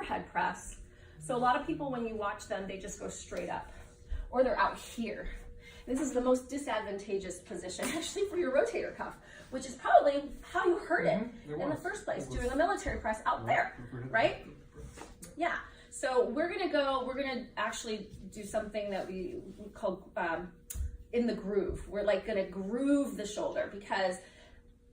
overhead press. So a lot of people, when you watch them, they just go straight up, or they're out here. This is the most disadvantageous position actually for your rotator cuff, which is probably how you hurt it in the first place, doing a military press out there, right? Yeah. So we're gonna actually do something that we call in the groove. We're like gonna groove the shoulder, because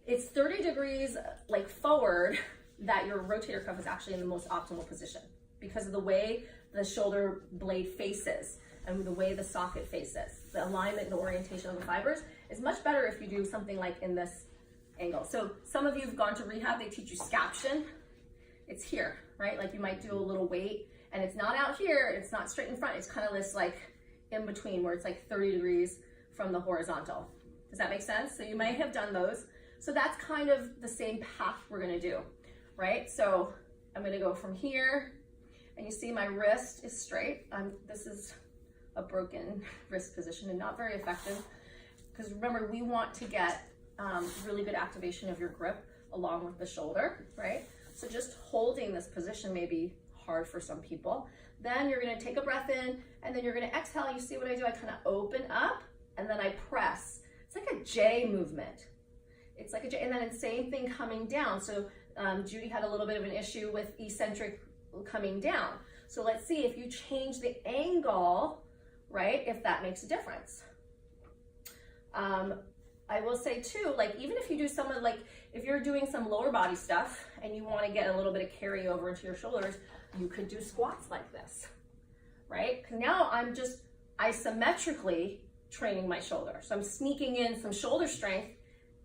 it's 30 degrees like forward that your rotator cuff is actually in the most optimal position, because of the way the shoulder blade faces and the way the socket faces. The alignment and orientation of the fibers is much better if you do something like in this angle. So some of you have gone to rehab, they teach you scaption. It's here, right? Like you might do a little weight, and it's not out here, it's not straight in front, it's kind of this like in between where it's like 30 degrees from the horizontal. Does that make sense? So you may have done those. So that's kind of the same path we're gonna do, right? So I'm gonna go from here, and you see my wrist is straight. This is a broken wrist position and not very effective, because remember, we want to get really good activation of your grip along with the shoulder, right? So just holding this position may be hard for some people. Then you're gonna take a breath in, and then you're gonna exhale. You see what I do? I kind of open up, and then I press. It's like a J movement. It's like a J, and then the same thing coming down. So Judy had a little bit of an issue with eccentric coming down. So let's see if you change the angle, right, if that makes a difference. I will say too, like even if you do some of, like if you're doing some lower body stuff and you want to get a little bit of carryover into your shoulders, you could do squats like this, right? Now I'm just isometrically training my shoulder. So I'm sneaking in some shoulder strength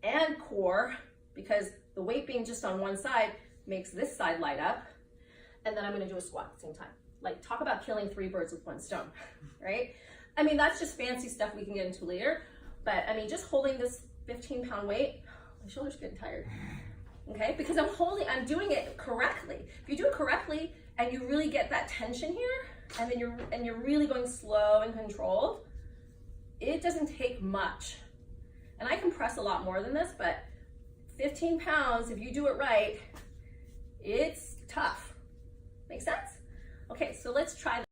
and core, because the weight being just on one side makes this side light up. And then I'm gonna do a squat at the same time. Like, talk about killing 3 birds with 1 stone, right? I mean, that's just fancy stuff we can get into later. But I mean, just holding this 15-pound weight, my shoulder's getting tired, okay? Because I'm doing it correctly. If you do it correctly and you really get that tension here, and then you're really going slow and controlled, it doesn't take much. And I can press a lot more than this, but 15 pounds, if you do it right, it's tough. Make sense? Okay, so let's try this.